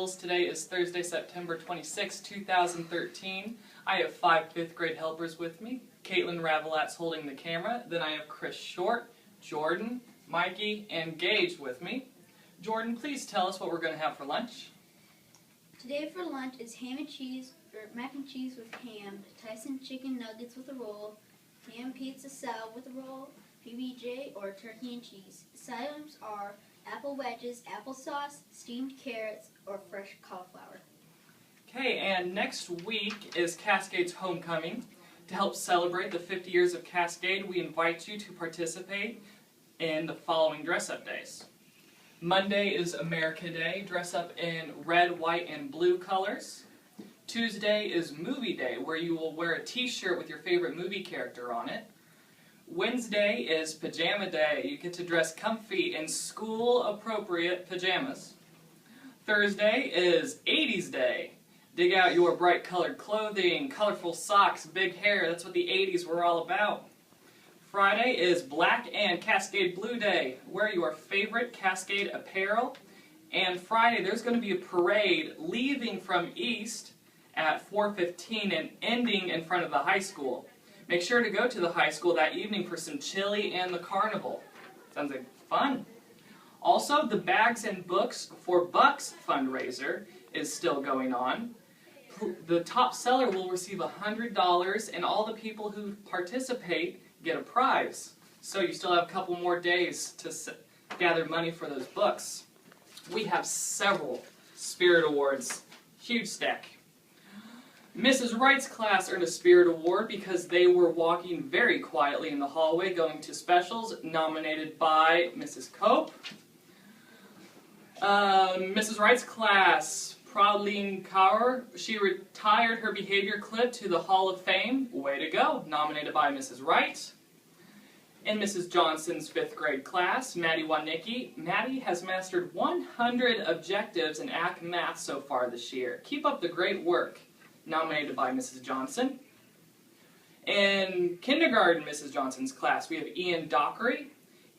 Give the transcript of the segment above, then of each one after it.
Hills. Today is Thursday, September 26, 2013. I have 5 5th grade helpers with me. Caitlin Ravelat's holding the camera. Then I have Chris Short, Jordan, Mikey, and Gage with me. Jordan, please tell us what we're going to have for lunch. Today for lunch is ham and cheese, or mac and cheese with ham, Tyson chicken nuggets with a roll, ham pizza salad with a roll, PBJ, or turkey and cheese. Sides are apple wedges, applesauce, steamed carrots, or fresh cauliflower. Okay, and next week is Cascade's homecoming. To help celebrate the 50 years of Cascade, we invite you to participate in the following dress-up days. Monday is America Day. Dress up in red, white, and blue colors. Tuesday is Movie Day, where you will wear a t-shirt with your favorite movie character on it. Wednesday is Pajama Day. You get to dress comfy in school-appropriate pajamas. Thursday is 80s Day. Dig out your bright-colored clothing, colorful socks, big hair. That's what the 80s were all about. Friday is Black and Cascade Blue Day. Wear your favorite Cascade apparel. And Friday, there's going to be a parade leaving from East at 4:15 and ending in front of the high school. Make sure to go to the high school that evening for some chili and the carnival. Sounds like fun. Also, the Bags and Books for Bucks fundraiser is still going on. The top seller will receive $100, and all the people who participate get a prize. So you still have a couple more days to gather money for those books. We have several Spirit Awards. Huge stack. Mrs. Wright's class earned a Spirit Award because they were walking very quietly in the hallway going to specials, nominated by Mrs. Cope. Mrs. Wright's class, Praudline Kaur, she retired her behavior clip to the Hall of Fame. Way to go, nominated by Mrs. Wright. In Mrs. Johnson's 5th grade class, Maddie Wanicki, Maddie has mastered 100 objectives in AC Math so far this year. Keep up the great work. Nominated by Mrs. Johnson. In kindergarten, Mrs. Johnson's class, we have Ian Dockery.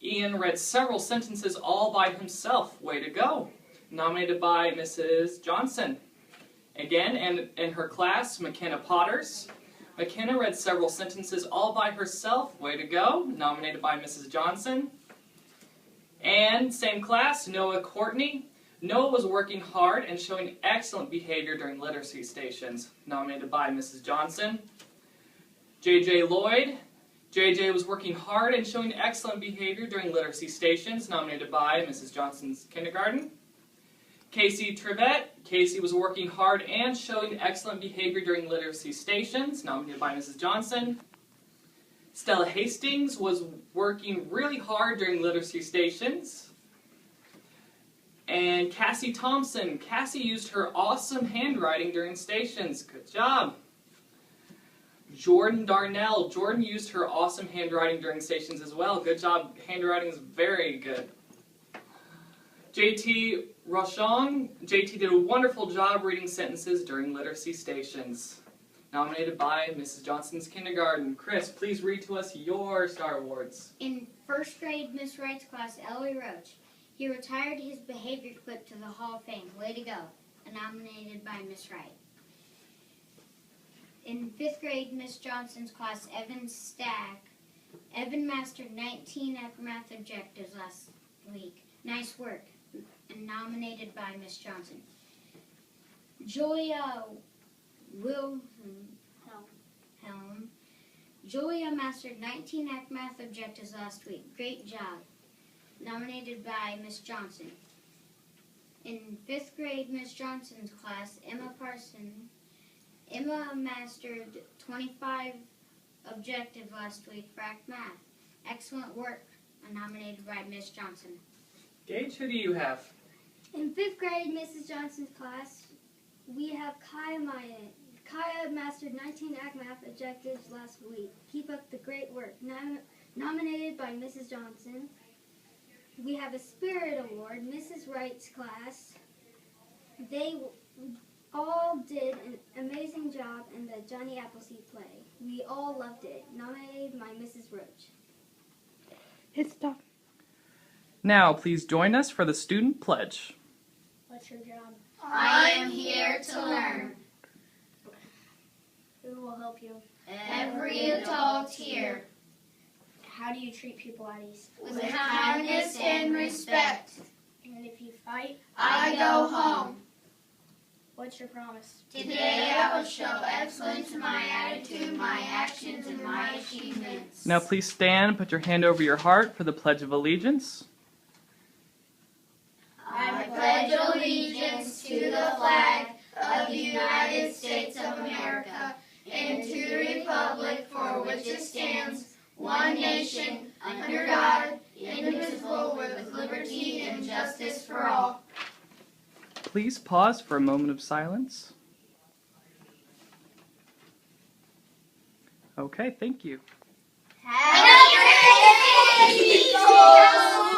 Ian read several sentences all by himself. Way to go. Nominated by Mrs. Johnson. Again, in her class, McKenna Potters. McKenna read several sentences all by herself. Way to go. Nominated by Mrs. Johnson. And same class, Noah Courtney. Noah was working hard and showing excellent behavior during literacy stations, nominated by Mrs. Johnson. JJ Lloyd. JJ was working hard and showing excellent behavior during literacy stations, nominated by Mrs. Johnson's kindergarten. Casey Trivette. Casey was working hard and showing excellent behavior during literacy stations, nominated by Mrs. Johnson. Stella Hastings was working really hard during literacy stations. And Cassie Thompson. Cassie used her awesome handwriting during stations. Good job. Jordan Darnell. Jordan used her awesome handwriting during stations as well. Good job. Handwriting is very good. JT Rochon. JT did a wonderful job reading sentences during literacy stations. Nominated by Mrs. Johnson's kindergarten. Chris, please read to us your Star Awards. In 1st grade, Miss Wright's class, Ellie Roach. He retired his behavior clip to the Hall of Fame. Way to go. Nominated by Miss Wright. In 5th grade, Miss Johnson's class, Evan Stack. Evan mastered 19 math objectives last week. Nice work. And nominated by Miss Johnson. Julia Wilhelm. Julia mastered 19 math objectives last week. Great job. Nominated by Miss Johnson. In 5th grade, Miss Johnson's class, Emma Parson. Emma mastered 25 objectives last week for AC Math. Excellent work. Nominated by Miss Johnson. Gage, who do you have? In 5th grade, Mrs. Johnson's class, we have Kaya Mayan. Kaya mastered 19 AC Math objectives last week. Keep up the great work. Nominated by Mrs. Johnson. We have a Spirit Award, Mrs. Wright's class. They all did an amazing job in the Johnny Appleseed play. We all loved it. Nominated by Mrs. Roach. It's tough. Now, please join us for the Student Pledge. What's your job? I am here to learn. Who will help you? Every adult here. How do you treat people at East? With kindness and respect. And if you fight, I go home. what's your promise? Today I will show excellence in my attitude, my actions, and my achievements. Now please stand and put your hand over your heart for the Pledge of Allegiance. I pledge allegiance to the flag of the United States of America and to the republic for which it stands, one nation, under God, indivisible, with liberty and justice for all. Please pause for a moment of silence. Okay, thank you. Happy birthday, people!